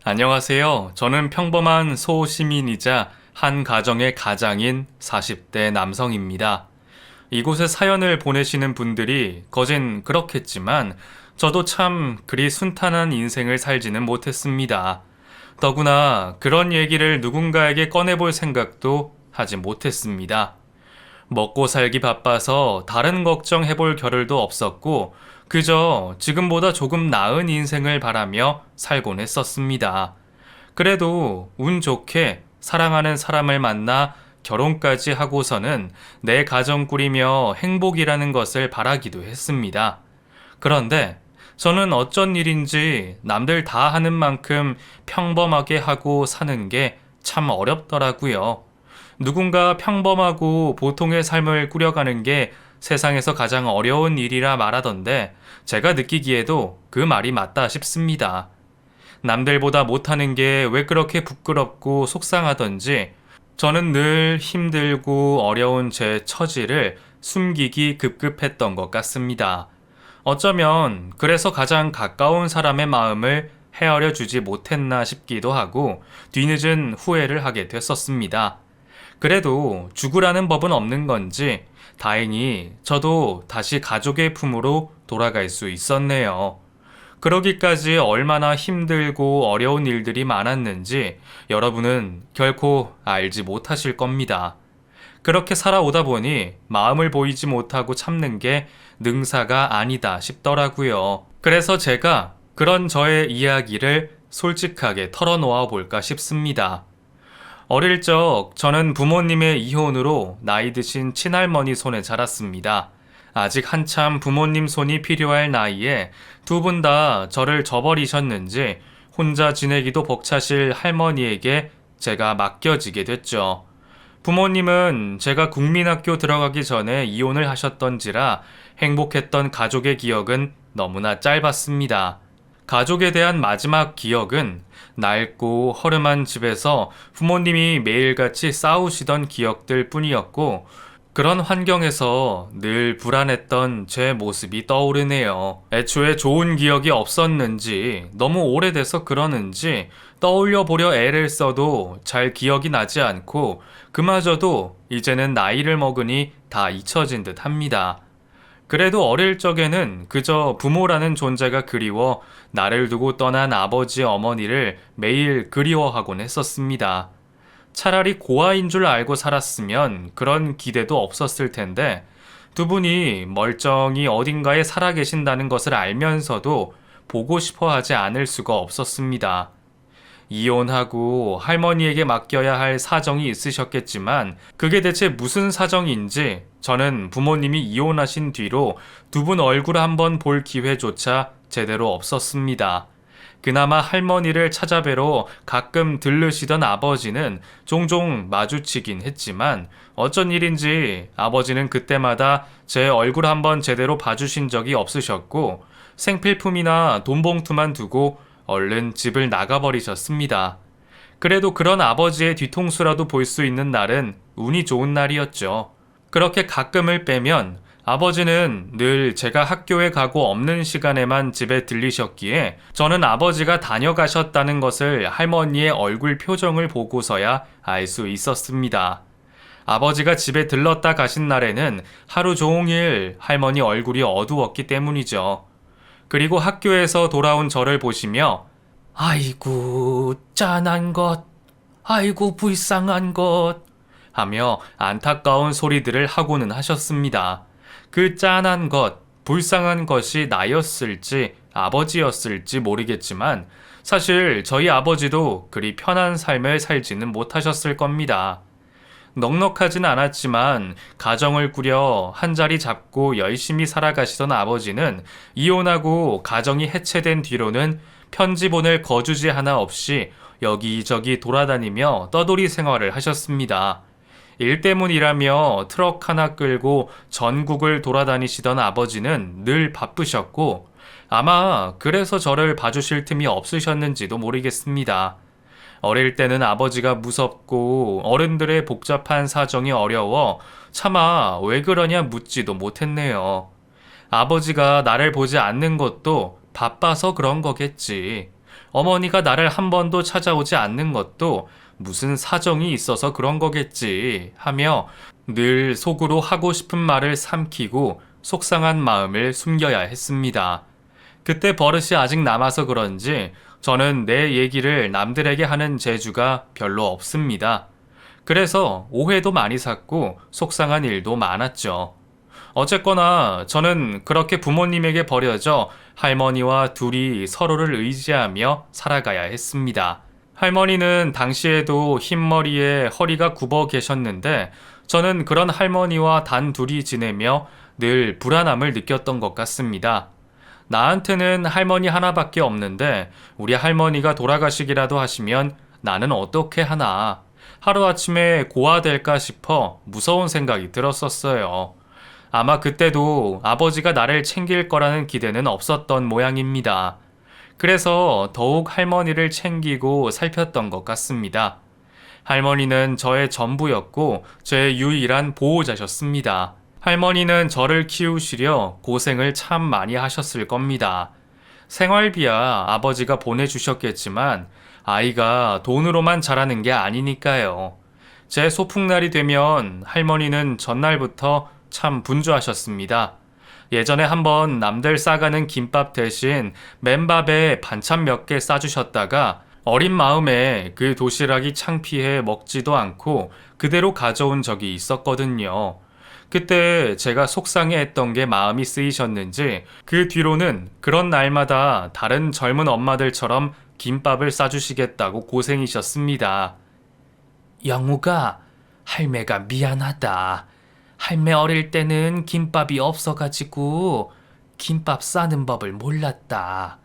안녕하세요. 저는 평범한 소시민이자 한 가정의 가장인 40대 남성입니다. 이곳에 사연을 보내시는 분들이 거진 그렇겠지만 저도 참 그리 순탄한 인생을 살지는 못했습니다. 더구나 그런 얘기를 누군가에게 꺼내볼 생각도 하지 못했습니다. 먹고 살기 바빠서 다른 걱정해볼 겨를도 없었고 그저 지금보다 조금 나은 인생을 바라며 살곤 했었습니다. 그래도 운 좋게 사랑하는 사람을 만나 결혼까지 하고서는 내 가정 꾸리며 행복이라는 것을 바라기도 했습니다. 그런데 저는 어쩐 일인지 남들 다 하는 만큼 평범하게 하고 사는 게 참 어렵더라고요. 누군가 평범하고 보통의 삶을 꾸려가는 게 세상에서 가장 어려운 일이라 말하던데 제가 느끼기에도 그 말이 맞다 싶습니다. 남들보다 못하는 게 왜 그렇게 부끄럽고 속상하던지 저는 늘 힘들고 어려운 제 처지를 숨기기 급급했던 것 같습니다. 어쩌면 그래서 가장 가까운 사람의 마음을 헤아려 주지 못했나 싶기도 하고 뒤늦은 후회를 하게 됐었습니다. 그래도 죽으라는 법은 없는 건지 다행히 저도 다시 가족의 품으로 돌아갈 수 있었네요. 그러기까지 얼마나 힘들고 어려운 일들이 많았는지 여러분은 결코 알지 못하실 겁니다. 그렇게 살아오다 보니 마음을 보이지 못하고 참는 게 능사가 아니다 싶더라고요. 그래서 제가 그런 저의 이야기를 솔직하게 털어놓아 볼까 싶습니다. 어릴 적 저는 부모님의 이혼으로 나이 드신 친할머니 손에 자랐습니다. 아직 한참 부모님 손이 필요할 나이에 두 분 다 저를 저버리셨는지 혼자 지내기도 벅차실 할머니에게 제가 맡겨지게 됐죠. 부모님은 제가 국민학교 들어가기 전에 이혼을 하셨던지라 행복했던 가족의 기억은 너무나 짧았습니다. 가족에 대한 마지막 기억은 낡고 허름한 집에서 부모님이 매일같이 싸우시던 기억들 뿐이었고 그런 환경에서 늘 불안했던 제 모습이 떠오르네요. 애초에 좋은 기억이 없었는지 너무 오래돼서 그러는지 떠올려 보려 애를 써도 잘 기억이 나지 않고 그마저도 이제는 나이를 먹으니 다 잊혀진 듯 합니다. 그래도 어릴 적에는 그저 부모라는 존재가 그리워 나를 두고 떠난 아버지 어머니를 매일 그리워하곤 했었습니다. 차라리 고아인 줄 알고 살았으면 그런 기대도 없었을 텐데 두 분이 멀쩡히 어딘가에 살아계신다는 것을 알면서도 보고 싶어 하지 않을 수가 없었습니다. 이혼하고 할머니에게 맡겨야 할 사정이 있으셨겠지만 그게 대체 무슨 사정인지 저는 부모님이 이혼하신 뒤로 두 분 얼굴 한번 볼 기회조차 제대로 없었습니다. 그나마 할머니를 찾아뵈러 가끔 들르시던 아버지는 종종 마주치긴 했지만 어쩐 일인지 아버지는 그때마다 제 얼굴 한번 제대로 봐주신 적이 없으셨고 생필품이나 돈봉투만 두고 얼른 집을 나가버리셨습니다. 그래도 그런 아버지의 뒤통수라도 볼 수 있는 날은 운이 좋은 날이었죠. 그렇게 가끔을 빼면 아버지는 늘 제가 학교에 가고 없는 시간에만 집에 들리셨기에 저는 아버지가 다녀가셨다는 것을 할머니의 얼굴 표정을 보고서야 알 수 있었습니다. 아버지가 집에 들렀다 가신 날에는 하루 종일 할머니 얼굴이 어두웠기 때문이죠. 그리고 학교에서 돌아온 저를 보시며 아이고 짠한 것, 아이고 불쌍한 것 하며 안타까운 소리들을 하고는 하셨습니다. 그 짠한 것, 불쌍한 것이 나였을지 아버지였을지 모르겠지만 사실 저희 아버지도 그리 편한 삶을 살지는 못하셨을 겁니다. 넉넉하진 않았지만 가정을 꾸려 한 자리 잡고 열심히 살아가시던 아버지는 이혼하고 가정이 해체된 뒤로는 편지 보낼 거주지 하나 없이 여기저기 돌아다니며 떠돌이 생활을 하셨습니다. 일 때문이라며 트럭 하나 끌고 전국을 돌아다니시던 아버지는 늘 바쁘셨고 아마 그래서 저를 봐주실 틈이 없으셨는지도 모르겠습니다. 어릴 때는 아버지가 무섭고 어른들의 복잡한 사정이 어려워 차마 왜 그러냐 묻지도 못했네요. 아버지가 나를 보지 않는 것도 바빠서 그런 거겠지. 어머니가 나를 한 번도 찾아오지 않는 것도 무슨 사정이 있어서 그런 거겠지 하며 늘 속으로 하고 싶은 말을 삼키고 속상한 마음을 숨겨야 했습니다. 그때 버릇이 아직 남아서 그런지 저는 내 얘기를 남들에게 하는 재주가 별로 없습니다. 그래서 오해도 많이 샀고 속상한 일도 많았죠. 어쨌거나 저는 그렇게 부모님에게 버려져 할머니와 둘이 서로를 의지하며 살아가야 했습니다. 할머니는 당시에도 흰머리에 허리가 굽어 계셨는데 저는 그런 할머니와 단 둘이 지내며 늘 불안함을 느꼈던 것 같습니다. 나한테는 할머니 하나밖에 없는데 우리 할머니가 돌아가시기라도 하시면 나는 어떻게 하나. 하루아침에 고아될까 싶어 무서운 생각이 들었었어요. 아마 그때도 아버지가 나를 챙길 거라는 기대는 없었던 모양입니다. 그래서 더욱 할머니를 챙기고 살폈던 것 같습니다. 할머니는 저의 전부였고 제 유일한 보호자셨습니다. 할머니는 저를 키우시려 고생을 참 많이 하셨을 겁니다. 생활비야 아버지가 보내주셨겠지만 아이가 돈으로만 자라는 게 아니니까요. 제 소풍날이 되면 할머니는 전날부터 참 분주하셨습니다. 예전에 한번 남들 싸가는 김밥 대신 맨밥에 반찬 몇 개 싸주셨다가 어린 마음에 그 도시락이 창피해 먹지도 않고 그대로 가져온 적이 있었거든요. 그때 제가 속상해 했던 게 마음이 쓰이셨는지 그 뒤로는 그런 날마다 다른 젊은 엄마들처럼 김밥을 싸주시겠다고 고생이셨습니다. 영우가 할매가 미안하다. 할매 어릴 때는 김밥이 없어가지고 김밥 싸는 법을 몰랐다.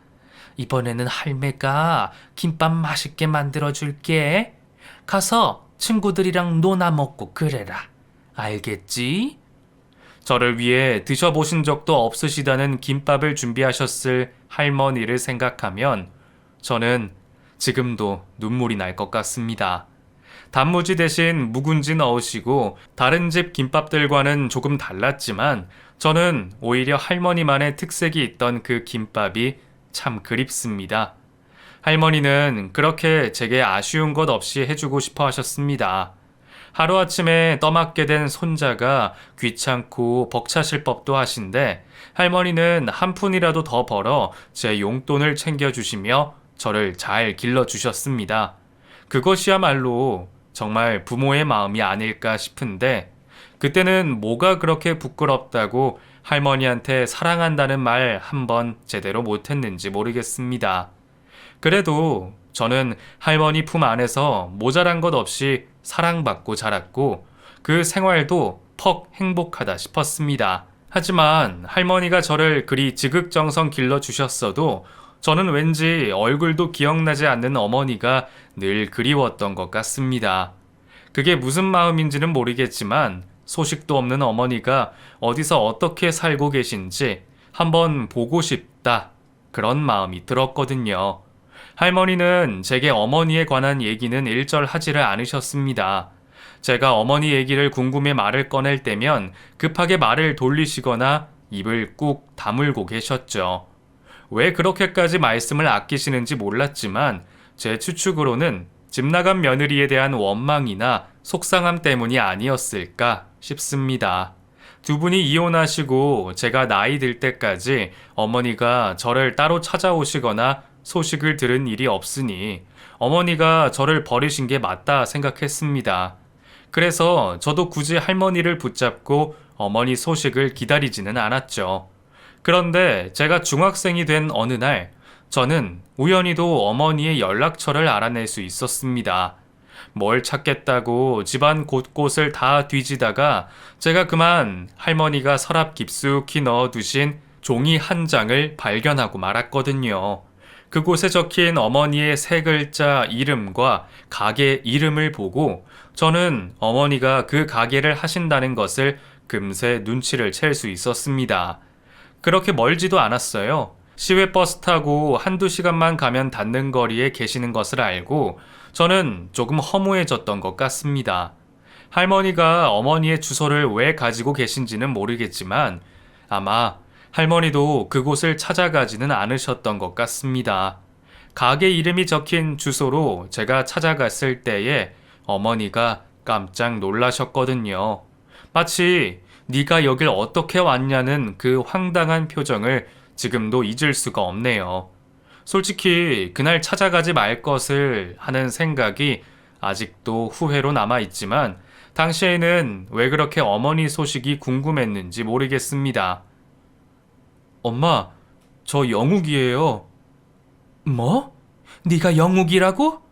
이번에는 할매가 김밥 맛있게 만들어줄게. 가서 친구들이랑 노나 먹고 그래라. 알겠지? 저를 위해 드셔보신 적도 없으시다는 김밥을 준비하셨을 할머니를 생각하면 저는 지금도 눈물이 날 것 같습니다. 단무지 대신 묵은지 넣으시고 다른 집 김밥들과는 조금 달랐지만 저는 오히려 할머니만의 특색이 있던 그 김밥이 참 그립습니다. 할머니는 그렇게 제게 아쉬운 것 없이 해주고 싶어 하셨습니다. 하루아침에 떠맡게 된 손자가 귀찮고 벅차실 법도 하신데 할머니는 한 푼이라도 더 벌어 제 용돈을 챙겨주시며 저를 잘 길러주셨습니다. 그것이야말로 정말 부모의 마음이 아닐까 싶은데 그때는 뭐가 그렇게 부끄럽다고 할머니한테 사랑한다는 말 한 번 제대로 못했는지 모르겠습니다. 그래도 저는 할머니 품 안에서 모자란 것 없이 사랑받고 자랐고 그 생활도 퍽 행복하다 싶었습니다. 하지만 할머니가 저를 그리 지극정성 길러주셨어도 저는 왠지 얼굴도 기억나지 않는 어머니가 늘 그리웠던 것 같습니다. 그게 무슨 마음인지는 모르겠지만 소식도 없는 어머니가 어디서 어떻게 살고 계신지 한번 보고 싶다. 그런 마음이 들었거든요. 할머니는 제게 어머니에 관한 얘기는 일절 하지를 않으셨습니다. 제가 어머니 얘기를 궁금해 말을 꺼낼 때면 급하게 말을 돌리시거나 입을 꾹 다물고 계셨죠. 왜 그렇게까지 말씀을 아끼시는지 몰랐지만 제 추측으로는 집 나간 며느리에 대한 원망이나 속상함 때문이 아니었을까 싶습니다. 두 분이 이혼하시고 제가 나이 들 때까지 어머니가 저를 따로 찾아오시거나 소식을 들은 일이 없으니 어머니가 저를 버리신 게 맞다 생각했습니다. 그래서 저도 굳이 할머니를 붙잡고 어머니 소식을 기다리지는 않았죠. 그런데 제가 중학생이 된 어느 날 저는 우연히도 어머니의 연락처를 알아낼 수 있었습니다. 뭘 찾겠다고 집안 곳곳을 다 뒤지다가 제가 그만 할머니가 서랍 깊숙이 넣어두신 종이 한 장을 발견하고 말았거든요. 그곳에 적힌 어머니의 세 글자 이름과 가게 이름을 보고 저는 어머니가 그 가게를 하신다는 것을 금세 눈치를 챌 수 있었습니다. 그렇게 멀지도 않았어요. 시외버스 타고 한두 시간만 가면 닿는 거리에 계시는 것을 알고 저는 조금 허무해졌던 것 같습니다. 할머니가 어머니의 주소를 왜 가지고 계신지는 모르겠지만 아마 할머니도 그곳을 찾아가지는 않으셨던 것 같습니다. 가게 이름이 적힌 주소로 제가 찾아갔을 때에 어머니가 깜짝 놀라셨거든요. 마치 네가 여길 어떻게 왔냐는 그 황당한 표정을 지금도 잊을 수가 없네요. 솔직히 그날 찾아가지 말 것을 하는 생각이 아직도 후회로 남아있지만 당시에는 왜 그렇게 어머니 소식이 궁금했는지 모르겠습니다. 엄마, 저 영욱이에요. 뭐? 네가 영욱이라고?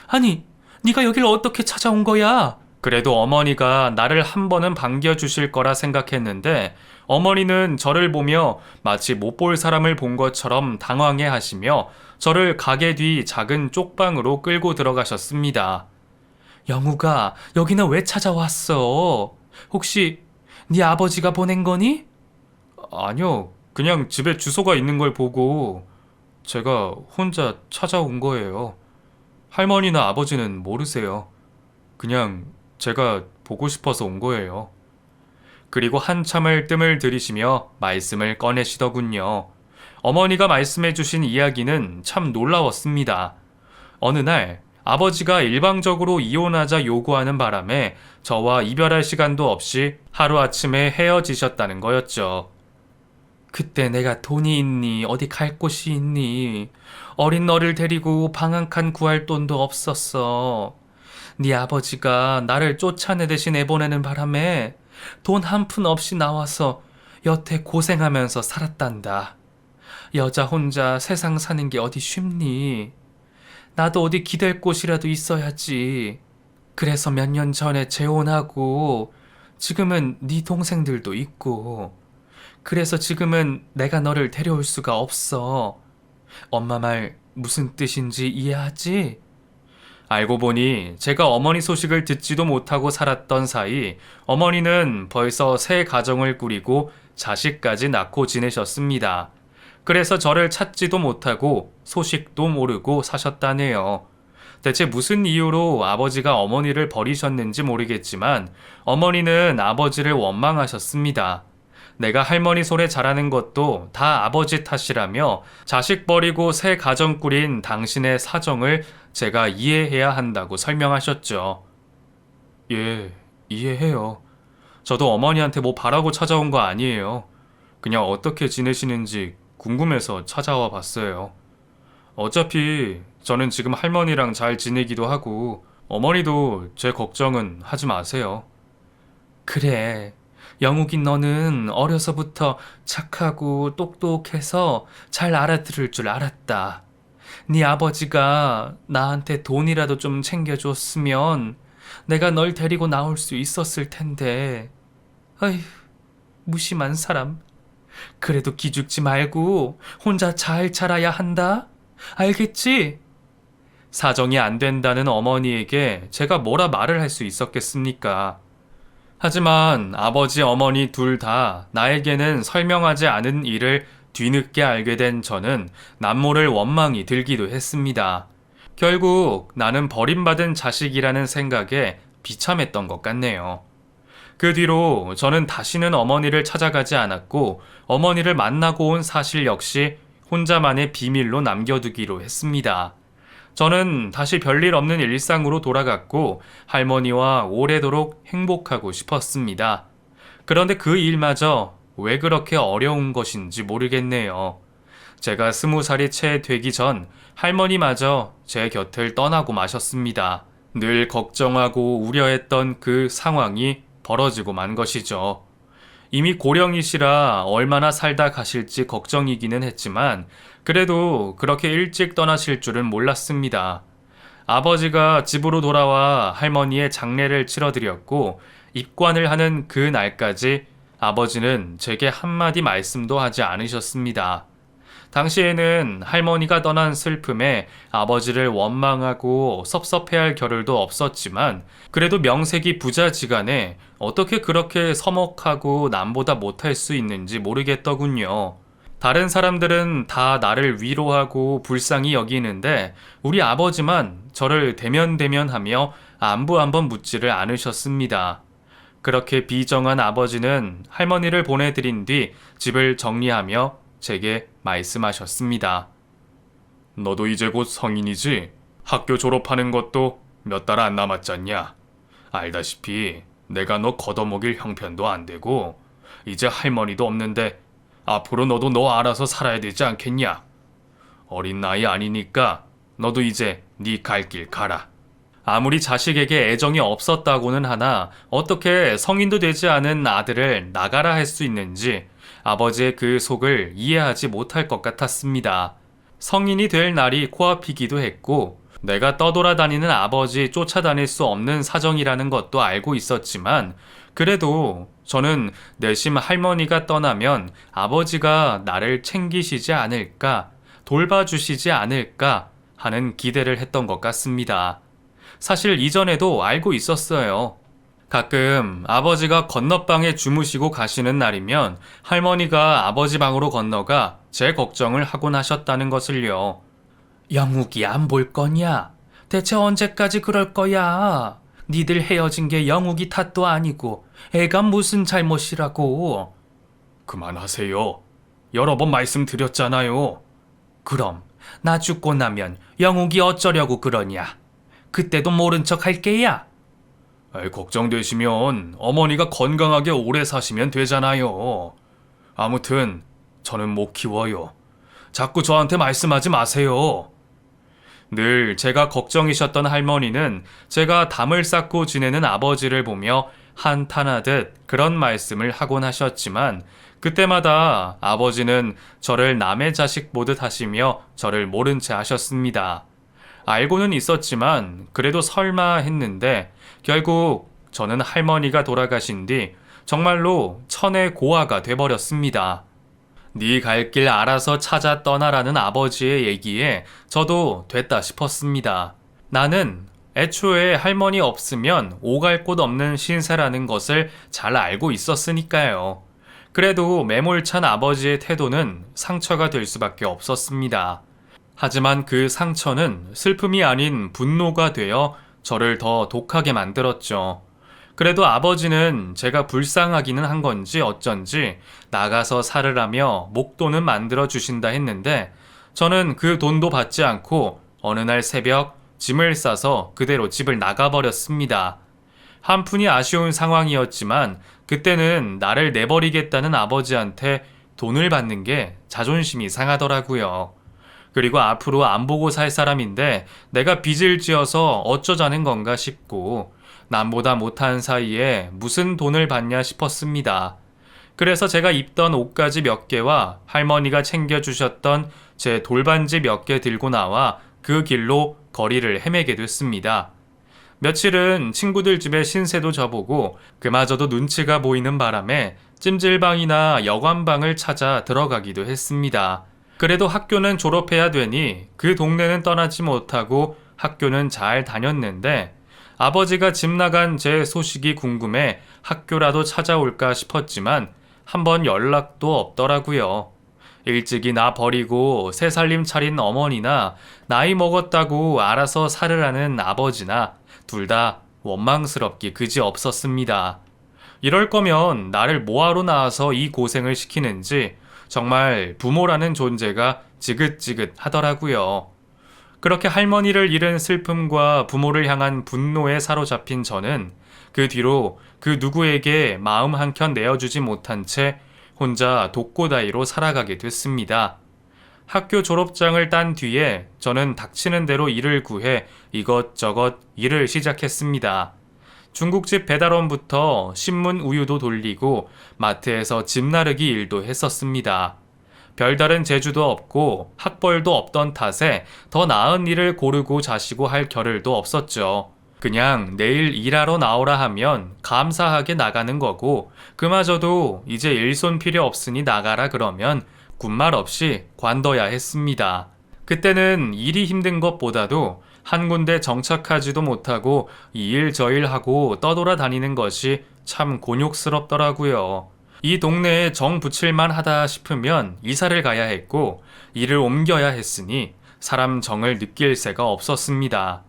아니, 네가 여길 어떻게 찾아온 거야? 그래도 어머니가 나를 한 번은 반겨주실 거라 생각했는데 어머니는 저를 보며 마치 못 볼 사람을 본 것처럼 당황해 하시며 저를 가게 뒤 작은 쪽방으로 끌고 들어가셨습니다. 영우가 여기는 왜 찾아왔어? 혹시 네 아버지가 보낸 거니? 아니요. 그냥 집에 주소가 있는 걸 보고 제가 혼자 찾아온 거예요. 할머니나 아버지는 모르세요. 그냥 제가 보고 싶어서 온 거예요. 그리고 한참을 뜸을 들이시며 말씀을 꺼내시더군요. 어머니가 말씀해 주신 이야기는 참 놀라웠습니다. 어느 날 아버지가 일방적으로 이혼하자 요구하는 바람에 저와 이별할 시간도 없이 하루아침에 헤어지셨다는 거였죠. 그때 내가 돈이 있니? 어디 갈 곳이 있니? 어린 너를 데리고 방 한 칸 구할 돈도 없었어. 네 아버지가 나를 쫓아내듯이 내보내는 바람에 돈 한 푼 없이 나와서 여태 고생하면서 살았단다. 여자 혼자 세상 사는 게 어디 쉽니? 나도 어디 기댈 곳이라도 있어야지. 그래서 몇 년 전에 재혼하고 지금은 네 동생들도 있고 그래서 지금은 내가 너를 데려올 수가 없어. 엄마 말 무슨 뜻인지 이해하지? 알고 보니 제가 어머니 소식을 듣지도 못하고 살았던 사이 어머니는 벌써 새 가정을 꾸리고 자식까지 낳고 지내셨습니다. 그래서 저를 찾지도 못하고 소식도 모르고 사셨다네요. 대체 무슨 이유로 아버지가 어머니를 버리셨는지 모르겠지만 어머니는 아버지를 원망하셨습니다. 내가 할머니 손에 자라는 것도 다 아버지 탓이라며 자식 버리고 새 가정 꾸린 당신의 사정을 제가 이해해야 한다고 설명하셨죠. 예, 이해해요. 저도 어머니한테 뭐 바라고 찾아온 거 아니에요. 그냥 어떻게 지내시는지 궁금해서 찾아와 봤어요. 어차피 저는 지금 할머니랑 잘 지내기도 하고 어머니도 제 걱정은 하지 마세요. 그래. 영욱인 너는 어려서부터 착하고 똑똑해서 잘 알아들을 줄 알았다. 네 아버지가 나한테 돈이라도 좀 챙겨줬으면 내가 널 데리고 나올 수 있었을 텐데. 아휴, 무심한 사람. 그래도 기죽지 말고 혼자 잘 자라야 한다. 알겠지? 사정이 안 된다는 어머니에게 제가 뭐라 말을 할 수 있었겠습니까? 하지만 아버지, 어머니 둘 다 나에게는 설명하지 않은 일을 뒤늦게 알게 된 저는 남모를 원망이 들기도 했습니다. 결국 나는 버림받은 자식이라는 생각에 비참했던 것 같네요. 그 뒤로 저는 다시는 어머니를 찾아가지 않았고 어머니를 만나고 온 사실 역시 혼자만의 비밀로 남겨두기로 했습니다. 저는 다시 별일 없는 일상으로 돌아갔고 할머니와 오래도록 행복하고 싶었습니다. 그런데 그 일마저 왜 그렇게 어려운 것인지 모르겠네요. 제가 20살이 채 되기 전 할머니마저 제 곁을 떠나고 마셨습니다. 늘 걱정하고 우려했던 그 상황이 벌어지고 만 것이죠. 이미 고령이시라 얼마나 살다 가실지 걱정이기는 했지만 그래도 그렇게 일찍 떠나실 줄은 몰랐습니다. 아버지가 집으로 돌아와 할머니의 장례를 치러드렸고 입관을 하는 그 날까지 아버지는 제게 한마디 말씀도 하지 않으셨습니다. 당시에는 할머니가 떠난 슬픔에 아버지를 원망하고 섭섭해할 겨를도 없었지만 그래도 명색이 부자지간에 어떻게 그렇게 서먹하고 남보다 못할 수 있는지 모르겠더군요. 다른 사람들은 다 나를 위로하고 불쌍히 여기는데 우리 아버지만 저를 대면대면하며 안부 한번 묻지를 않으셨습니다. 그렇게 비정한 아버지는 할머니를 보내드린 뒤 집을 정리하며 제게 말씀하셨습니다. 너도 이제 곧 성인이지? 학교 졸업하는 것도 몇 달 안 남았잖냐? 알다시피 내가 너 걷어먹일 형편도 안 되고 이제 할머니도 없는데 앞으로 너도 너 알아서 살아야 되지 않겠냐? 어린 나이 아니니까 너도 이제 네 갈 길 가라. 아무리 자식에게 애정이 없었다고는 하나 어떻게 성인도 되지 않은 아들을 나가라 할 수 있는지 아버지의 그 속을 이해하지 못할 것 같았습니다. 성인이 될 날이 코앞이기도 했고 내가 떠돌아다니는 아버지 쫓아다닐 수 없는 사정이라는 것도 알고 있었지만 그래도 저는 내심 할머니가 떠나면 아버지가 나를 챙기시지 않을까, 돌봐주시지 않을까 하는 기대를 했던 것 같습니다. 사실 이전에도 알고 있었어요. 가끔 아버지가 건너방에 주무시고 가시는 날이면 할머니가 아버지 방으로 건너가 제 걱정을 하곤 하셨다는 것을요. 영욱이 안 볼 거냐? 대체 언제까지 그럴 거야? 니들 헤어진 게 영욱이 탓도 아니고 애가 무슨 잘못이라고. 그만하세요. 여러 번 말씀드렸잖아요. 그럼 나 죽고 나면 영욱이 어쩌려고 그러냐? 그때도 모른 척 할 게야? 걱정되시면 어머니가 건강하게 오래 사시면 되잖아요. 아무튼 저는 못 키워요. 자꾸 저한테 말씀하지 마세요. 늘 제가 걱정이셨던 할머니는 제가 담을 쌓고 지내는 아버지를 보며 한탄하듯 그런 말씀을 하곤 하셨지만 그때마다 아버지는 저를 남의 자식 보듯 하시며 저를 모른 채 하셨습니다. 알고는 있었지만 그래도 설마 했는데 결국 저는 할머니가 돌아가신 뒤 정말로 천의 고아가 돼버렸습니다. 네 갈 길 알아서 찾아 떠나라는 아버지의 얘기에 저도 됐다 싶었습니다. 나는 애초에 할머니 없으면 오갈 곳 없는 신세라는 것을 잘 알고 있었으니까요. 그래도 매몰찬 아버지의 태도는 상처가 될 수밖에 없었습니다. 하지만 그 상처는 슬픔이 아닌 분노가 되어 저를 더 독하게 만들었죠. 그래도 아버지는 제가 불쌍하기는 한 건지 어쩐지 나가서 살으라며 목돈은 만들어 주신다 했는데 저는 그 돈도 받지 않고 어느 날 새벽 짐을 싸서 그대로 집을 나가버렸습니다. 한푼이 아쉬운 상황이었지만 그때는 나를 내버리겠다는 아버지한테 돈을 받는 게 자존심이 상하더라고요. 그리고 앞으로 안 보고 살 사람인데 내가 빚을 지어서 어쩌자는 건가 싶고 남보다 못한 사이에 무슨 돈을 받냐 싶었습니다. 그래서 제가 입던 옷가지 몇 개와 할머니가 챙겨주셨던 제 돌반지 몇 개 들고 나와 그 길로 거리를 헤매게 됐습니다. 며칠은 친구들 집에 신세도 져보고 그마저도 눈치가 보이는 바람에 찜질방이나 여관방을 찾아 들어가기도 했습니다. 그래도 학교는 졸업해야 되니 그 동네는 떠나지 못하고 학교는 잘 다녔는데 아버지가 집 나간 제 소식이 궁금해 학교라도 찾아올까 싶었지만 한번 연락도 없더라고요. 일찍이 나 버리고 새 살림 차린 어머니나 나이 먹었다고 알아서 살으라는 아버지나 둘 다 원망스럽기 그지 없었습니다. 이럴 거면 나를 뭐하러 낳아서 이 고생을 시키는지 정말 부모라는 존재가 지긋지긋 하더라고요. 그렇게 할머니를 잃은 슬픔과 부모를 향한 분노에 사로잡힌 저는 그 뒤로 그 누구에게 마음 한켠 내어주지 못한 채 혼자 독고다이로 살아가게 됐습니다. 학교 졸업장을 딴 뒤에 저는 닥치는 대로 일을 구해 이것저것 일을 시작했습니다. 중국집 배달원부터 신문 우유도 돌리고 마트에서 짐 나르기 일도 했었습니다. 별다른 재주도 없고 학벌도 없던 탓에 더 나은 일을 고르고 자시고 할 겨를도 없었죠. 그냥 내일 일하러 나오라 하면 감사하게 나가는 거고 그마저도 이제 일손 필요 없으니 나가라 그러면 군말 없이 관둬야 했습니다. 그때는 일이 힘든 것보다도 한 군데 정착하지도 못하고 이 일 저 일 하고 떠돌아다니는 것이 참 곤욕스럽더라고요. 이 동네에 정 붙일만 하다 싶으면 이사를 가야 했고 일을 옮겨야 했으니 사람 정을 느낄 새가 없었습니다.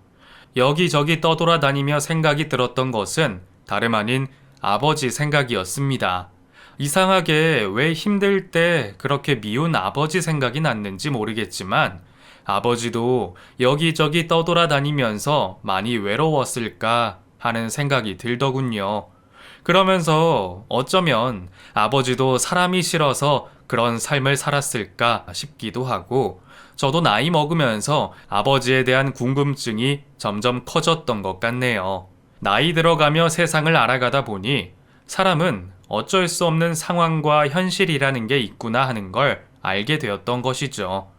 여기저기 떠돌아다니며 생각이 들었던 것은 다름 아닌 아버지 생각이었습니다. 이상하게 왜 힘들 때 그렇게 미운 아버지 생각이 났는지 모르겠지만 아버지도 여기저기 떠돌아다니면서 많이 외로웠을까 하는 생각이 들더군요. 그러면서 어쩌면 아버지도 사람이 싫어서 그런 삶을 살았을까 싶기도 하고, 저도 나이 먹으면서 아버지에 대한 궁금증이 점점 커졌던 것 같네요. 나이 들어가며 세상을 알아가다 보니 사람은 어쩔 수 없는 상황과 현실이라는 게 있구나 하는 걸 알게 되었던 것이죠.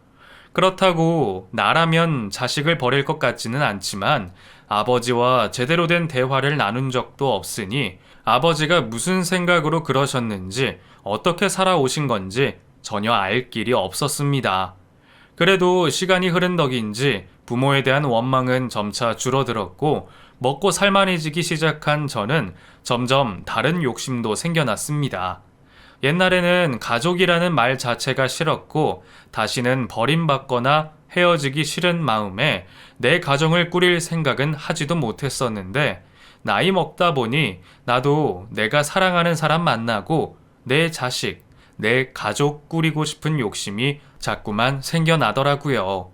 그렇다고 나라면 자식을 버릴 것 같지는 않지만 아버지와 제대로 된 대화를 나눈 적도 없으니 아버지가 무슨 생각으로 그러셨는지, 어떻게 살아오신 건지 전혀 알 길이 없었습니다. 그래도 시간이 흐른 덕인지 부모에 대한 원망은 점차 줄어들었고, 먹고 살만해지기 시작한 저는 점점 다른 욕심도 생겨났습니다. 옛날에는 가족이라는 말 자체가 싫었고, 다시는 버림받거나 헤어지기 싫은 마음에 내 가정을 꾸릴 생각은 하지도 못했었는데, 나이 먹다 보니 나도 내가 사랑하는 사람 만나고 내 자식, 내 가족 꾸리고 싶은 욕심이 자꾸만 생겨나더라고요.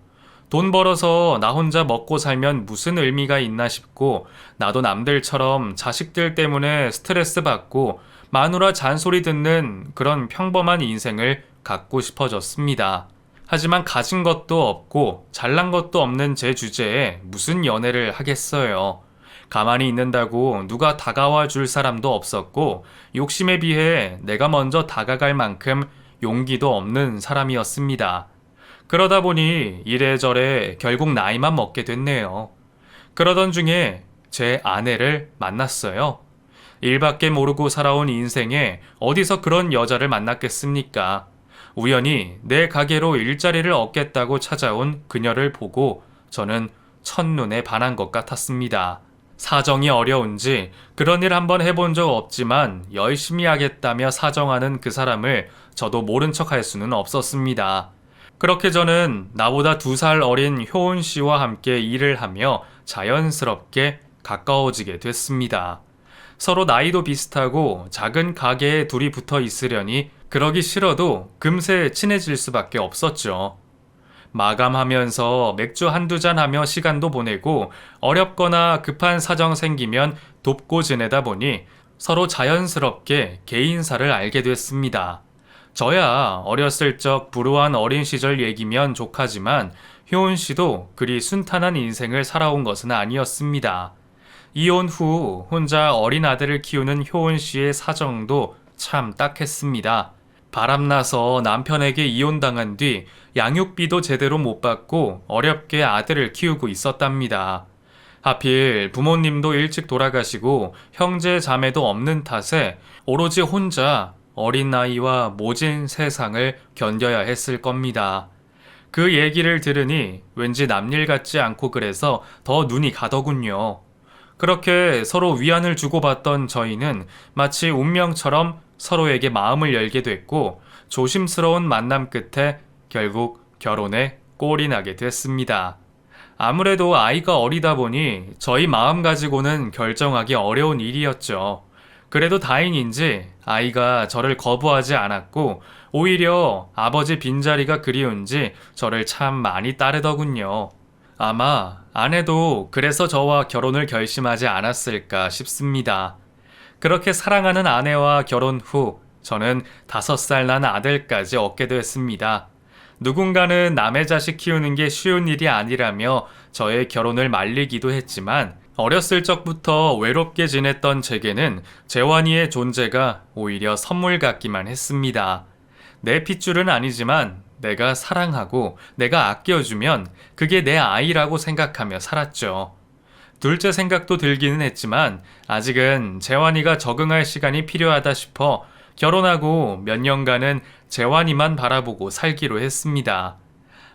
돈 벌어서 나 혼자 먹고 살면 무슨 의미가 있나 싶고, 나도 남들처럼 자식들 때문에 스트레스 받고 마누라 잔소리 듣는 그런 평범한 인생을 갖고 싶어졌습니다. 하지만 가진 것도 없고 잘난 것도 없는 제 주제에 무슨 연애를 하겠어요. 가만히 있는다고 누가 다가와 줄 사람도 없었고, 욕심에 비해 내가 먼저 다가갈 만큼 용기도 없는 사람이었습니다. 그러다 보니 이래저래 결국 나이만 먹게 됐네요. 그러던 중에 제 아내를 만났어요. 일밖에 모르고 살아온 인생에 어디서 그런 여자를 만났겠습니까? 우연히 내 가게로 일자리를 얻겠다고 찾아온 그녀를 보고 저는 첫눈에 반한 것 같았습니다. 사정이 어려운지 그런 일 한번 해본 적 없지만 열심히 하겠다며 사정하는 그 사람을 저도 모른 척 할 수는 없었습니다. 그렇게 저는 나보다 2살 어린 효은 씨와 함께 일을 하며 자연스럽게 가까워지게 됐습니다. 서로 나이도 비슷하고 작은 가게에 둘이 붙어 있으려니 그러기 싫어도 금세 친해질 수밖에 없었죠. 마감하면서 맥주 한두 잔 하며 시간도 보내고, 어렵거나 급한 사정 생기면 돕고 지내다 보니 서로 자연스럽게 개인사를 알게 됐습니다. 저야 어렸을 적 불우한 어린 시절 얘기면 족하지만 효은 씨도 그리 순탄한 인생을 살아온 것은 아니었습니다. 이혼 후 혼자 어린 아들을 키우는 효은 씨의 사정도 참 딱했습니다. 바람나서 남편에게 이혼당한 뒤 양육비도 제대로 못 받고 어렵게 아들을 키우고 있었답니다. 하필 부모님도 일찍 돌아가시고 형제 자매도 없는 탓에 오로지 혼자 어린 나이와 모진 세상을 견뎌야 했을 겁니다. 그 얘기를 들으니 왠지 남일 같지 않고 그래서 더 눈이 가더군요. 그렇게 서로 위안을 주고받던 저희는 마치 운명처럼 서로에게 마음을 열게 됐고, 조심스러운 만남 끝에 결국 결혼에 꼴이 나게 됐습니다. 아무래도 아이가 어리다 보니 저희 마음 가지고는 결정하기 어려운 일이었죠. 그래도 다행인지 아이가 저를 거부하지 않았고, 오히려 아버지 빈자리가 그리운지 저를 참 많이 따르더군요. 아마 아내도 그래서 저와 결혼을 결심하지 않았을까 싶습니다. 그렇게 사랑하는 아내와 결혼 후 저는 5살 난 아들까지 얻게 됐습니다. 누군가는 남의 자식 키우는 게 쉬운 일이 아니라며 저의 결혼을 말리기도 했지만, 어렸을 적부터 외롭게 지냈던 제게는 재환이의 존재가 오히려 선물 같기만 했습니다. 내 핏줄은 아니지만 내가 사랑하고 내가 아껴주면 그게 내 아이라고 생각하며 살았죠. 둘째 생각도 들기는 했지만 아직은 재환이가 적응할 시간이 필요하다 싶어 결혼하고 몇 년간은 재환이만 바라보고 살기로 했습니다.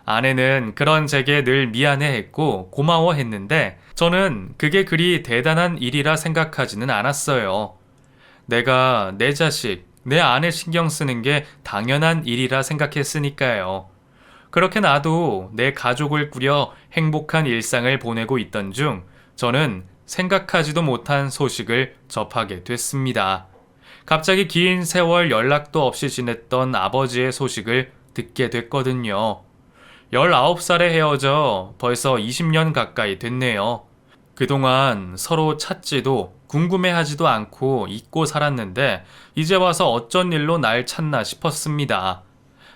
아내는 그런 제게 늘 미안해했고 고마워했는데 저는 그게 그리 대단한 일이라 생각하지는 않았어요. 내가 내 자식, 내 아내 신경 쓰는 게 당연한 일이라 생각했으니까요. 그렇게 나도 내 가족을 꾸려 행복한 일상을 보내고 있던 중 저는 생각하지도 못한 소식을 접하게 됐습니다. 갑자기 긴 세월 연락도 없이 지냈던 아버지의 소식을 듣게 됐거든요. 19살에 헤어져 벌써 20년 가까이 됐네요. 그동안 서로 찾지도 궁금해하지도 않고 잊고 살았는데 이제 와서 어쩐 일로 날 찾나 싶었습니다.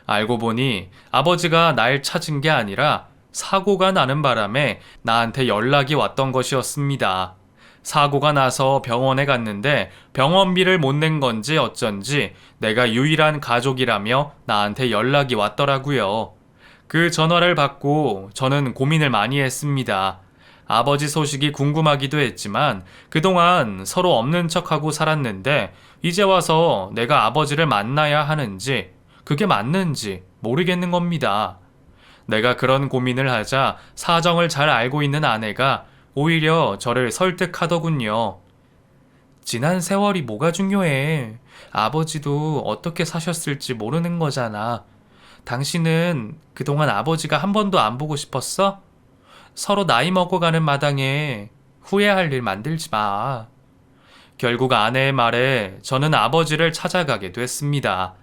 알고 보니 아버지가 날 찾은 게 아니라 사고가 나는 바람에 나한테 연락이 왔던 것이었습니다. 사고가 나서 병원에 갔는데 병원비를 못 낸 건지 어쩐지 내가 유일한 가족이라며 나한테 연락이 왔더라고요. 그 전화를 받고 저는 고민을 많이 했습니다. 아버지 소식이 궁금하기도 했지만 그동안 서로 없는 척하고 살았는데 이제 와서 내가 아버지를 만나야 하는지 그게 맞는지 모르겠는 겁니다. 내가 그런 고민을 하자 사정을 잘 알고 있는 아내가 오히려 저를 설득하더군요. 지난 세월이 뭐가 중요해. 아버지도 어떻게 사셨을지 모르는 거잖아. 당신은 그동안 아버지가 한 번도 안 보고 싶었어? 서로 나이 먹어가는 마당에 후회할 일 만들지 마. 결국 아내의 말에 저는 아버지를 찾아가게 됐습니다.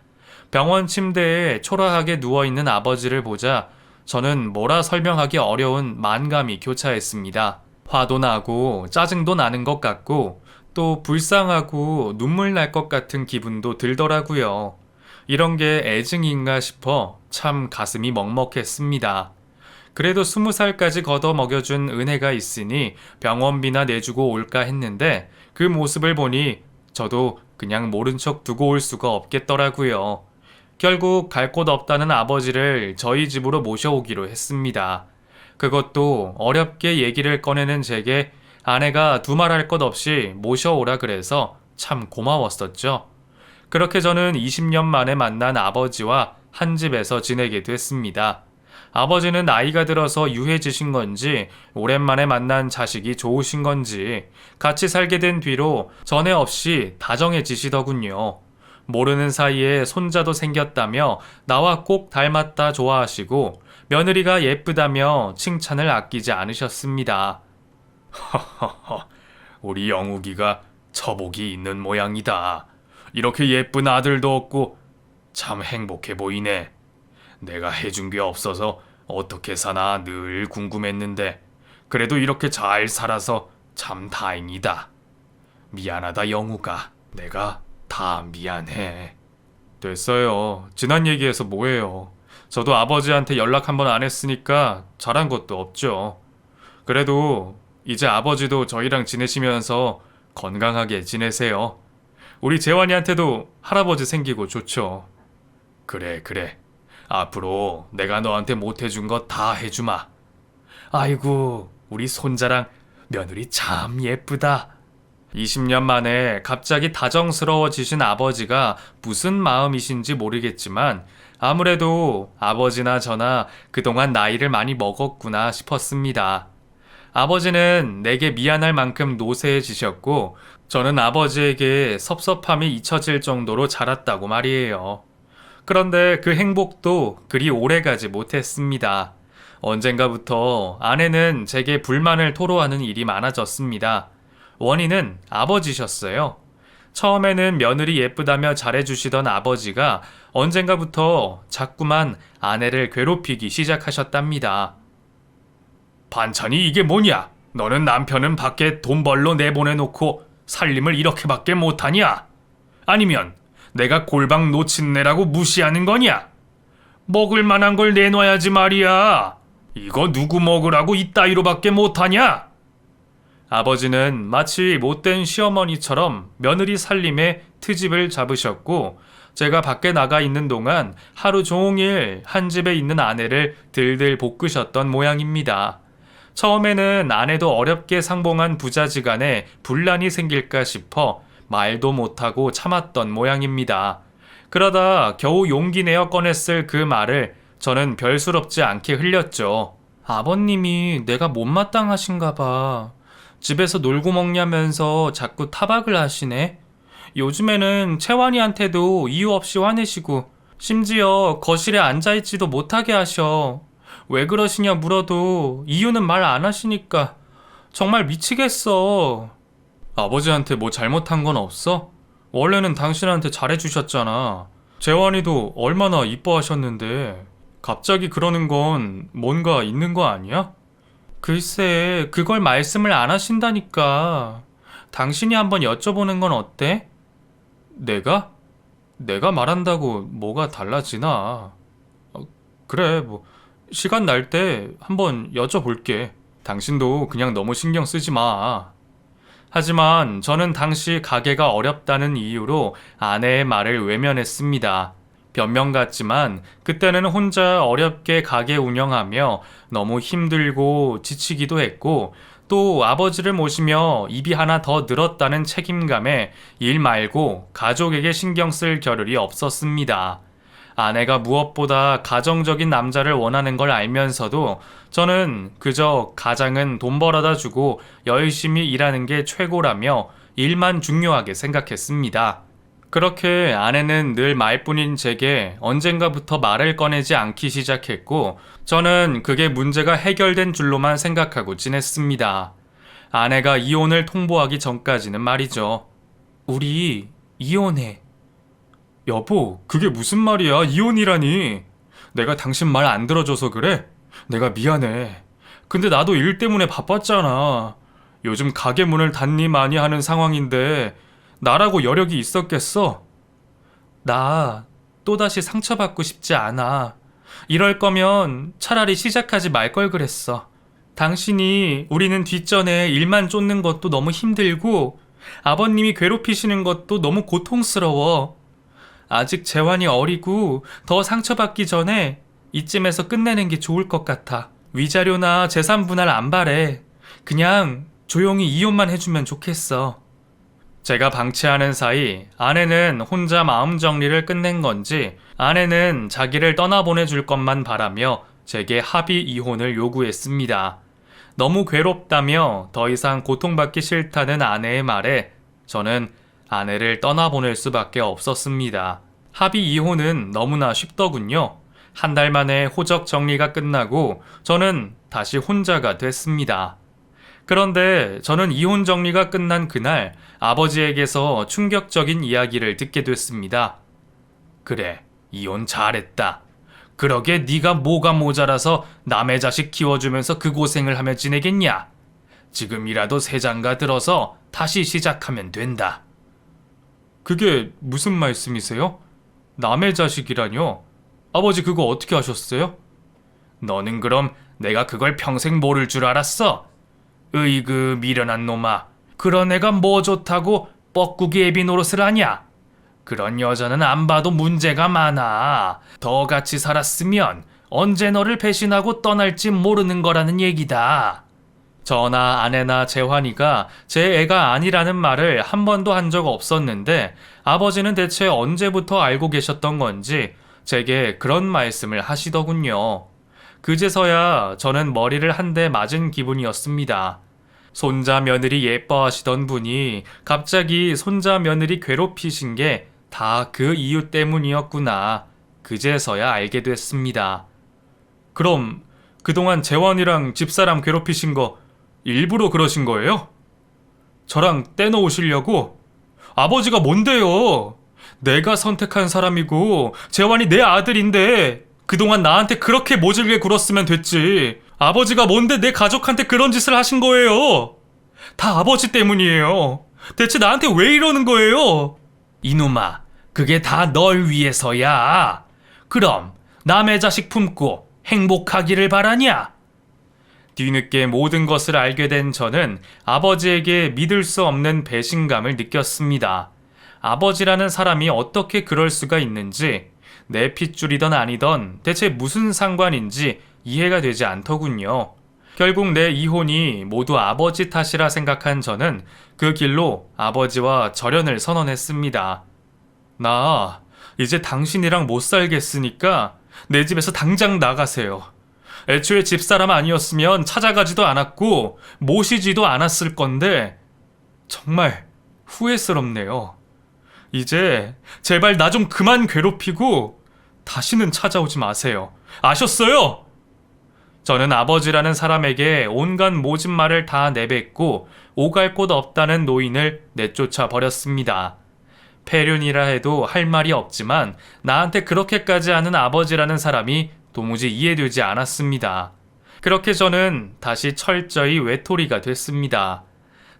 병원 침대에 초라하게 누워있는 아버지를 보자 저는 뭐라 설명하기 어려운 만감이 교차했습니다. 화도 나고 짜증도 나는 것 같고 또 불쌍하고 눈물 날 것 같은 기분도 들더라고요. 이런 게 애증인가 싶어 참 가슴이 먹먹했습니다. 그래도 20살까지 걷어 먹여준 은혜가 있으니 병원비나 내주고 올까 했는데 그 모습을 보니 저도 그냥 모른 척 두고 올 수가 없겠더라고요. 결국 갈 곳 없다는 아버지를 저희 집으로 모셔오기로 했습니다. 그것도 어렵게 얘기를 꺼내는 제게 아내가 두말할 것 없이 모셔오라 그래서 참 고마웠었죠. 그렇게 저는 20년 만에 만난 아버지와 한 집에서 지내게 됐습니다. 아버지는 나이가 들어서 유해지신 건지 오랜만에 만난 자식이 좋으신 건지 같이 살게 된 뒤로 전에 없이 다정해지시더군요. 모르는 사이에 손자도 생겼다며 나와 꼭 닮았다 좋아하시고 며느리가 예쁘다며 칭찬을 아끼지 않으셨습니다. 허허허, 우리 영욱이가 처복이 있는 모양이다. 이렇게 예쁜 아들도 없고 참 행복해 보이네. 내가 해준 게 없어서 어떻게 사나 늘 궁금했는데 그래도 이렇게 잘 살아서 참 다행이다. 미안하다 영우가. 내가 다 미안해. 됐어요. 지난 얘기해서 뭐해요. 저도 아버지한테 연락 한번 안 했으니까 잘한 것도 없죠. 그래도 이제 아버지도 저희랑 지내시면서 건강하게 지내세요. 우리 재환이한테도 할아버지 생기고 좋죠. 그래. 앞으로 내가 너한테 못해준 거 다 해주마. 아이고, 우리 손자랑 며느리 참 예쁘다. 20년 만에 갑자기 다정스러워지신 아버지가 무슨 마음이신지 모르겠지만 아무래도 아버지나 저나 그동안 나이를 많이 먹었구나 싶었습니다. 아버지는 내게 미안할 만큼 노쇠해지셨고 저는 아버지에게 섭섭함이 잊혀질 정도로 자랐다고 말이에요. 그런데 그 행복도 그리 오래가지 못했습니다. 언젠가부터 아내는 제게 불만을 토로하는 일이 많아졌습니다. 원인은 아버지셨어요. 처음에는 며느리 예쁘다며 잘해주시던 아버지가 언젠가부터 자꾸만 아내를 괴롭히기 시작하셨답니다. 반찬이 이게 뭐냐? 너는 남편은 밖에 돈 벌러 내보내놓고 살림을 이렇게밖에 못하냐? 아니면 내가 골방 놓친내라고 무시하는 거냐? 먹을 만한 걸 내놔야지 말이야. 이거 누구 먹으라고 이따위로밖에 못하냐? 아버지는 마치 못된 시어머니처럼 며느리 살림에 트집을 잡으셨고 제가 밖에 나가 있는 동안 하루 종일 한 집에 있는 아내를 들들 볶으셨던 모양입니다. 처음에는 아내도 어렵게 상봉한 부자지간에 분란이 생길까 싶어 말도 못하고 참았던 모양입니다. 그러다 겨우 용기 내어 꺼냈을 그 말을 저는 별수롭지 않게 흘렸죠. 아버님이 내가 못마땅하신가 봐. 집에서 놀고 먹냐면서 자꾸 타박을 하시네. 요즘에는 채환이한테도 이유 없이 화내시고 심지어 거실에 앉아있지도 못하게 하셔. 왜 그러시냐 물어도 이유는 말 안 하시니까 정말 미치겠어. 아버지한테 뭐 잘못한 건 없어? 원래는 당신한테 잘해주셨잖아. 재환이도 얼마나 이뻐하셨는데. 갑자기 그러는 건 뭔가 있는 거 아니야? 글쎄, 그걸 말씀을 안 하신다니까. 당신이 한번 여쭤보는 건 어때? 내가? 내가 말한다고 뭐가 달라지나? 그래, 뭐, 시간 날 때 한번 여쭤볼게. 당신도 그냥 너무 신경 쓰지 마. 하지만 저는 당시 가게가 어렵다는 이유로 아내의 말을 외면했습니다. 변명 같지만 그때는 혼자 어렵게 가게 운영하며 너무 힘들고 지치기도 했고 또 아버지를 모시며 입이 하나 더 늘었다는 책임감에 일 말고 가족에게 신경 쓸 겨를이 없었습니다. 아내가 무엇보다 가정적인 남자를 원하는 걸 알면서도 저는 그저 가장은 돈 벌어다 주고 열심히 일하는 게 최고라며 일만 중요하게 생각했습니다. 그렇게 아내는 늘 말뿐인 제게 언젠가부터 말을 꺼내지 않기 시작했고 저는 그게 문제가 해결된 줄로만 생각하고 지냈습니다. 아내가 이혼을 통보하기 전까지는 말이죠. 우리 이혼해. 여보, 그게 무슨 말이야? 이혼이라니. 내가 당신 말 안 들어줘서 그래? 내가 미안해. 근데 나도 일 때문에 바빴잖아. 요즘 가게 문을 닫니 마니 하는 상황인데 나라고 여력이 있었겠어? 나 또다시 상처받고 싶지 않아. 이럴 거면 차라리 시작하지 말 걸 그랬어. 당신이 우리는 뒷전에 일만 쫓는 것도 너무 힘들고 아버님이 괴롭히시는 것도 너무 고통스러워. 아직 재환이 어리고 더 상처받기 전에 이쯤에서 끝내는 게 좋을 것 같아. 위자료나 재산 분할 안 바래. 그냥 조용히 이혼만 해주면 좋겠어. 제가 방치하는 사이 아내는 혼자 마음 정리를 끝낸 건지 아내는 자기를 떠나보내줄 것만 바라며 제게 합의 이혼을 요구했습니다. 너무 괴롭다며 더 이상 고통받기 싫다는 아내의 말에 저는 아내를 떠나보낼 수밖에 없었습니다. 합의 이혼은 너무나 쉽더군요. 한 달 만에 호적 정리가 끝나고 저는 다시 혼자가 됐습니다. 그런데 저는 이혼 정리가 끝난 그날 아버지에게서 충격적인 이야기를 듣게 됐습니다. 그래, 이혼 잘했다. 그러게 네가 뭐가 모자라서 남의 자식 키워주면서 그 고생을 하며 지내겠냐? 지금이라도 새 장가 들어서 다시 시작하면 된다. 그게 무슨 말씀이세요? 남의 자식이라뇨? 아버지 그거 어떻게 하셨어요? 너는 그럼 내가 그걸 평생 모를 줄 알았어? 으이그 미련한 놈아. 그런 애가 뭐 좋다고 뻐꾸기 애비 노릇을 하냐? 그런 여자는 안 봐도 문제가 많아. 더 같이 살았으면 언제 너를 배신하고 떠날지 모르는 거라는 얘기다. 저나 아내나 재환이가 제 애가 아니라는 말을 한 번도 한 적 없었는데 아버지는 대체 언제부터 알고 계셨던 건지 제게 그런 말씀을 하시더군요. 그제서야 저는 머리를 한 대 맞은 기분이었습니다. 손자 며느리 예뻐하시던 분이 갑자기 손자 며느리 괴롭히신 게 다 그 이유 때문이었구나. 그제서야 알게 됐습니다. 그럼 그동안 재원이랑 집사람 괴롭히신 거 일부러 그러신 거예요? 저랑 떼놓으시려고? 아버지가 뭔데요? 내가 선택한 사람이고 재환이 내 아들인데 그동안 나한테 그렇게 모질게 굴었으면 됐지. 아버지가 뭔데 내 가족한테 그런 짓을 하신 거예요? 다 아버지 때문이에요. 대체 나한테 왜 이러는 거예요? 이놈아, 그게 다 널 위해서야. 그럼 남의 자식 품고 행복하기를 바라냐? 뒤늦게 모든 것을 알게 된 저는 아버지에게 믿을 수 없는 배신감을 느꼈습니다. 아버지라는 사람이 어떻게 그럴 수가 있는지, 내 핏줄이던 아니던 대체 무슨 상관인지 이해가 되지 않더군요. 결국 내 이혼이 모두 아버지 탓이라 생각한 저는 그 길로 아버지와 절연을 선언했습니다. 나 이제 당신이랑 못 살겠으니까 내 집에서 당장 나가세요. 애초에 집사람 아니었으면 찾아가지도 않았고 모시지도 않았을 건데 정말 후회스럽네요. 이제 제발 나 좀 그만 괴롭히고 다시는 찾아오지 마세요. 아셨어요? 저는 아버지라는 사람에게 온갖 모진 말을 다 내뱉고 오갈 곳 없다는 노인을 내쫓아 버렸습니다. 폐륜이라 해도 할 말이 없지만 나한테 그렇게까지 하는 아버지라는 사람이 도무지 이해되지 않았습니다. 그렇게 저는 다시 철저히 외톨이가 됐습니다.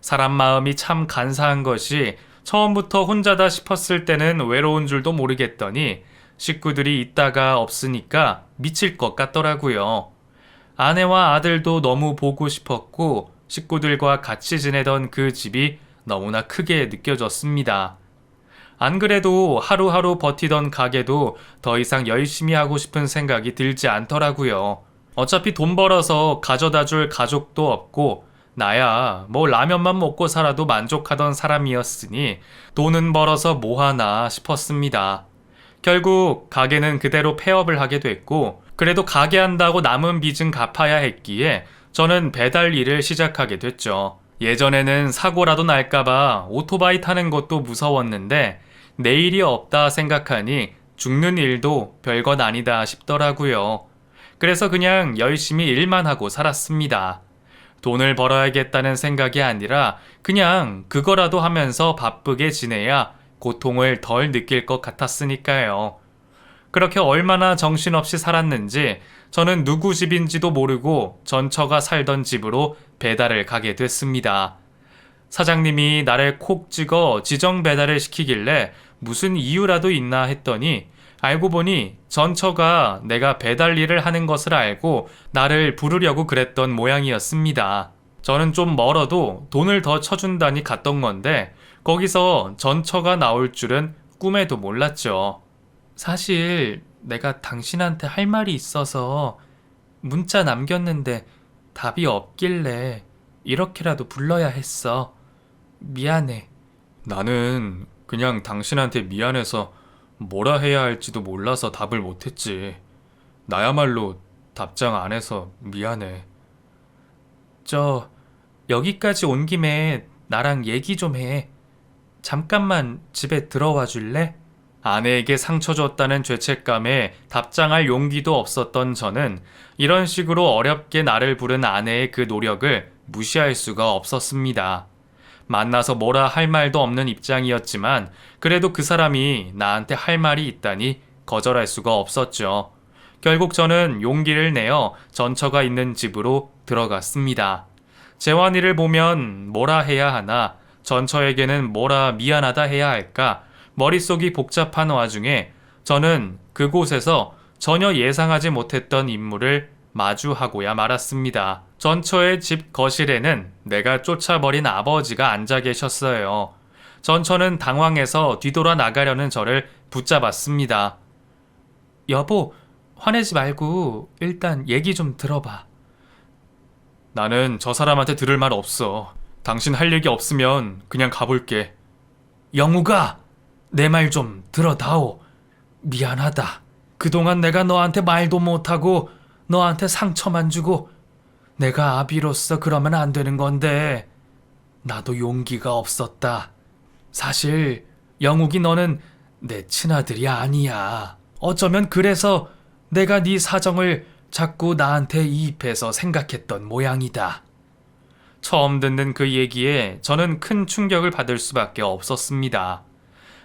사람 마음이 참 간사한 것이 처음부터 혼자다 싶었을 때는 외로운 줄도 모르겠더니 식구들이 있다가 없으니까 미칠 것 같더라고요. 아내와 아들도 너무 보고 싶었고 식구들과 같이 지내던 그 집이 너무나 크게 느껴졌습니다. 안 그래도 하루하루 버티던 가게도 더 이상 열심히 하고 싶은 생각이 들지 않더라고요. 어차피 돈 벌어서 가져다 줄 가족도 없고 나야 뭐 라면만 먹고 살아도 만족하던 사람이었으니 돈은 벌어서 뭐하나 싶었습니다. 결국 가게는 그대로 폐업을 하게 됐고 그래도 가게 한다고 남은 빚은 갚아야 했기에 저는 배달 일을 시작하게 됐죠. 예전에는 사고라도 날까봐 오토바이 타는 것도 무서웠는데 내일이 없다 생각하니 죽는 일도 별것 아니다 싶더라고요. 그래서 그냥 열심히 일만 하고 살았습니다. 돈을 벌어야겠다는 생각이 아니라 그냥 그거라도 하면서 바쁘게 지내야 고통을 덜 느낄 것 같았으니까요. 그렇게 얼마나 정신없이 살았는지 저는 누구 집인지도 모르고 전처가 살던 집으로 배달을 가게 됐습니다. 사장님이 나를 콕 찍어 지정 배달을 시키길래 무슨 이유라도 있나 했더니 알고 보니 전처가 내가 배달 일을 하는 것을 알고 나를 부르려고 그랬던 모양이었습니다. 저는 좀 멀어도 돈을 더 쳐준다니 갔던 건데 거기서 전처가 나올 줄은 꿈에도 몰랐죠. 사실 내가 당신한테 할 말이 있어서 문자 남겼는데 답이 없길래 이렇게라도 불러야 했어. 미안해. 나는 그냥 당신한테 미안해서 뭐라 해야 할지도 몰라서 답을 못했지. 나야말로 답장 안 해서 미안해. 여기까지 온 김에 나랑 얘기 좀 해. 잠깐만 집에 들어와 줄래? 아내에게 상처 줬다는 죄책감에 답장할 용기도 없었던 저는 이런 식으로 어렵게 나를 부른 아내의 그 노력을 무시할 수가 없었습니다. 만나서 뭐라 할 말도 없는 입장이었지만 그래도 그 사람이 나한테 할 말이 있다니 거절할 수가 없었죠. 결국 저는 용기를 내어 전처가 있는 집으로 들어갔습니다. 재환이를 보면 뭐라 해야 하나, 전처에게는 뭐라 미안하다 해야 할까, 머릿속이 복잡한 와중에 저는 그곳에서 전혀 예상하지 못했던 인물을 마주하고야 말았습니다. 전처의 집 거실에는 내가 쫓아버린 아버지가 앉아 계셨어요. 전처는 당황해서 뒤돌아 나가려는 저를 붙잡았습니다. 여보, 화내지 말고 일단 얘기 좀 들어봐. 나는 저 사람한테 들을 말 없어. 당신 할 얘기 없으면 그냥 가볼게. 영우가, 내 말 좀 들어다오. 미안하다. 그동안 내가 너한테 말도 못하고 너한테 상처만 주고 내가 아비로서 그러면 안 되는 건데 나도 용기가 없었다. 사실 영욱이 너는 내 친아들이 아니야. 어쩌면 그래서 내가 네 사정을 자꾸 나한테 이입해서 생각했던 모양이다. 처음 듣는 그 얘기에 저는 큰 충격을 받을 수밖에 없었습니다.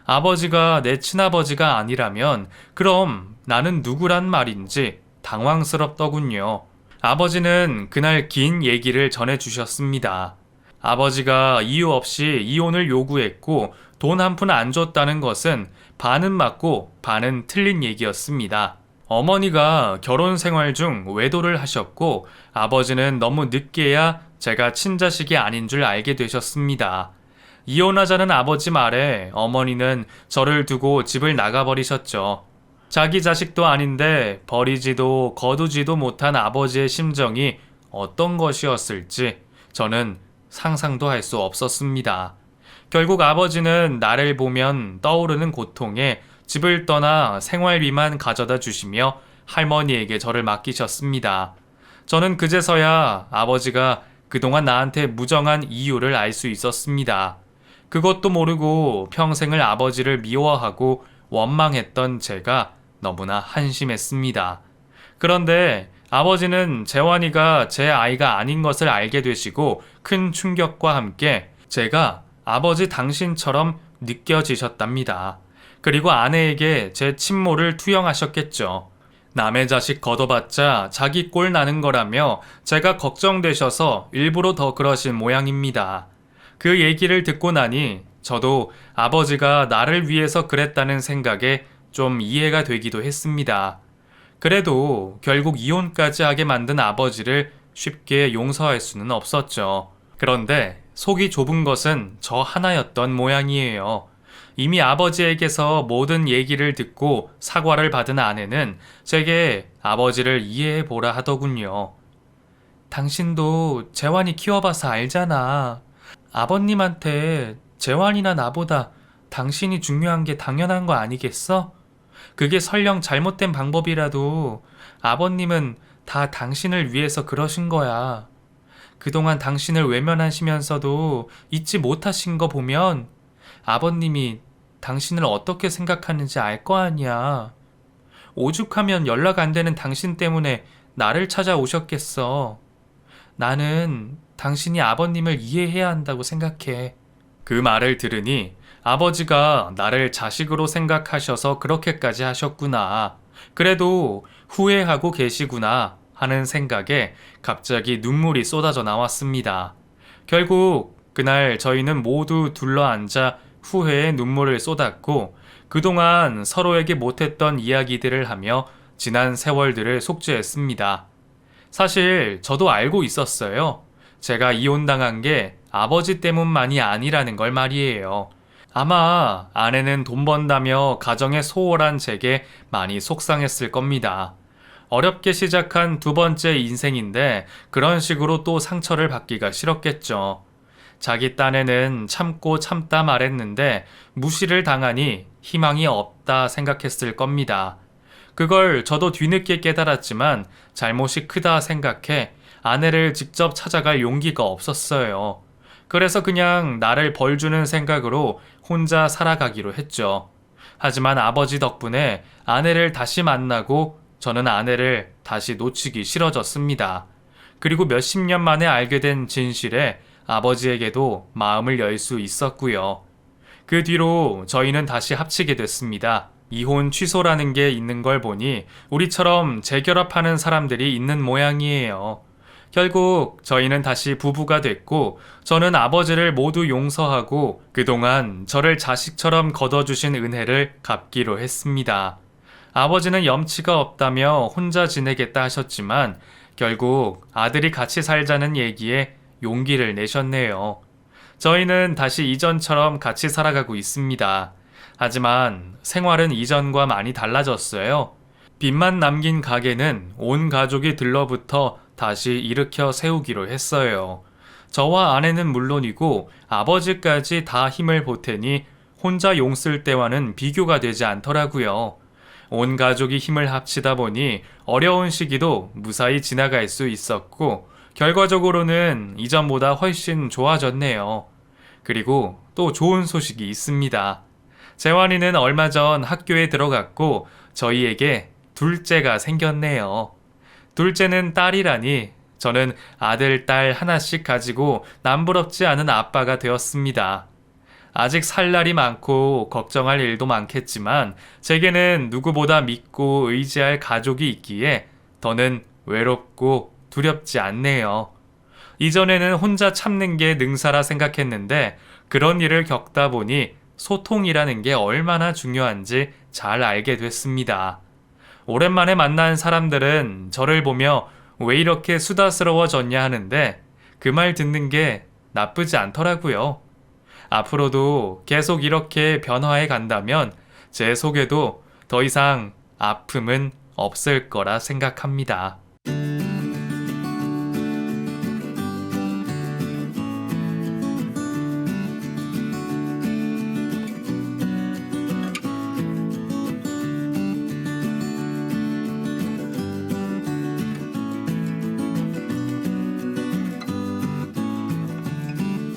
아버지가 내 친아버지가 아니라면 그럼 나는 누구란 말인지 당황스럽더군요. 아버지는 그날 긴 얘기를 전해주셨습니다. 아버지가 이유 없이 이혼을 요구했고 돈 한 푼 안 줬다는 것은 반은 맞고 반은 틀린 얘기였습니다. 어머니가 결혼 생활 중 외도를 하셨고 아버지는 너무 늦게야 제가 친자식이 아닌 줄 알게 되셨습니다. 이혼하자는 아버지 말에 어머니는 저를 두고 집을 나가버리셨죠. 자기 자식도 아닌데 버리지도 거두지도 못한 아버지의 심정이 어떤 것이었을지 저는 상상도 할 수 없었습니다. 결국 아버지는 나를 보면 떠오르는 고통에 집을 떠나 생활비만 가져다 주시며 할머니에게 저를 맡기셨습니다. 저는 그제서야 아버지가 그동안 나한테 무정한 이유를 알 수 있었습니다. 그것도 모르고 평생을 아버지를 미워하고 원망했던 제가 너무나 한심했습니다. 그런데 아버지는 재환이가 제 아이가 아닌 것을 알게 되시고 큰 충격과 함께 제가 아버지 당신처럼 느껴지셨답니다. 그리고 아내에게 제 친모를 투영하셨겠죠. 남의 자식 걷어봤자 자기 꼴 나는 거라며 제가 걱정되셔서 일부러 더 그러신 모양입니다. 그 얘기를 듣고 나니 저도 아버지가 나를 위해서 그랬다는 생각에 좀 이해가 되기도 했습니다. 그래도 결국 이혼까지 하게 만든 아버지를 쉽게 용서할 수는 없었죠. 그런데 속이 좁은 것은 저 하나였던 모양이에요. 이미 아버지에게서 모든 얘기를 듣고 사과를 받은 아내는 제게 아버지를 이해해 보라 하더군요. 당신도 재환이 키워봐서 알잖아. 아버님한테 재환이나 나보다 당신이 중요한 게 당연한 거 아니겠어? 그게 설령 잘못된 방법이라도 아버님은 다 당신을 위해서 그러신 거야. 그동안 당신을 외면하시면서도 잊지 못하신 거 보면 아버님이 당신을 어떻게 생각하는지 알 거 아니야. 오죽하면 연락 안 되는 당신 때문에 나를 찾아오셨겠어. 나는 당신이 아버님을 이해해야 한다고 생각해. 그 말을 들으니 아버지가 나를 자식으로 생각하셔서 그렇게까지 하셨구나. 그래도 후회하고 계시구나 하는 생각에 갑자기 눈물이 쏟아져 나왔습니다. 결국 그날 저희는 모두 둘러앉아 후회의 눈물을 쏟았고 그동안 서로에게 못했던 이야기들을 하며 지난 세월들을 속죄했습니다. 사실 저도 알고 있었어요. 제가 이혼당한 게 아버지 때문만이 아니라는 걸 말이에요. 아마 아내는 돈 번다며 가정에 소홀한 제게 많이 속상했을 겁니다. 어렵게 시작한 두 번째 인생인데 그런 식으로 또 상처를 받기가 싫었겠죠. 자기 딴에는 참고 참다 말했는데 무시를 당하니 희망이 없다 생각했을 겁니다. 그걸 저도 뒤늦게 깨달았지만 잘못이 크다 생각해 아내를 직접 찾아갈 용기가 없었어요. 그래서 그냥 나를 벌주는 생각으로 혼자 살아가기로 했죠. 하지만 아버지 덕분에 아내를 다시 만나고 저는 아내를 다시 놓치기 싫어졌습니다. 그리고 몇십 년 만에 알게 된 진실에 아버지에게도 마음을 열 수 있었고요. 그 뒤로 저희는 다시 합치게 됐습니다. 이혼 취소라는 게 있는 걸 보니 우리처럼 재결합하는 사람들이 있는 모양이에요. 결국 저희는 다시 부부가 됐고 저는 아버지를 모두 용서하고 그동안 저를 자식처럼 거둬주신 은혜를 갚기로 했습니다. 아버지는 염치가 없다며 혼자 지내겠다 하셨지만 결국 아들이 같이 살자는 얘기에 용기를 내셨네요. 저희는 다시 이전처럼 같이 살아가고 있습니다. 하지만 생활은 이전과 많이 달라졌어요. 빚만 남긴 가게는 온 가족이 들러붙어 다시 일으켜 세우기로 했어요. 저와 아내는 물론이고 아버지까지 다 힘을 보태니 혼자 용쓸 때와는 비교가 되지 않더라고요. 온 가족이 힘을 합치다 보니 어려운 시기도 무사히 지나갈 수 있었고 결과적으로는 이전보다 훨씬 좋아졌네요. 그리고 또 좋은 소식이 있습니다. 재환이는 얼마 전 학교에 들어갔고 저희에게 둘째가 생겼네요. 둘째는 딸이라니 저는 아들, 딸 하나씩 가지고 남부럽지 않은 아빠가 되었습니다. 아직 살 날이 많고 걱정할 일도 많겠지만 제게는 누구보다 믿고 의지할 가족이 있기에 더는 외롭고 두렵지 않네요. 이전에는 혼자 참는 게 능사라 생각했는데 그런 일을 겪다 보니 소통이라는 게 얼마나 중요한지 잘 알게 됐습니다. 오랜만에 만난 사람들은 저를 보며 왜 이렇게 수다스러워졌냐 하는데 그 말 듣는 게 나쁘지 않더라고요. 앞으로도 계속 이렇게 변화해 간다면 제 속에도 더 이상 아픔은 없을 거라 생각합니다.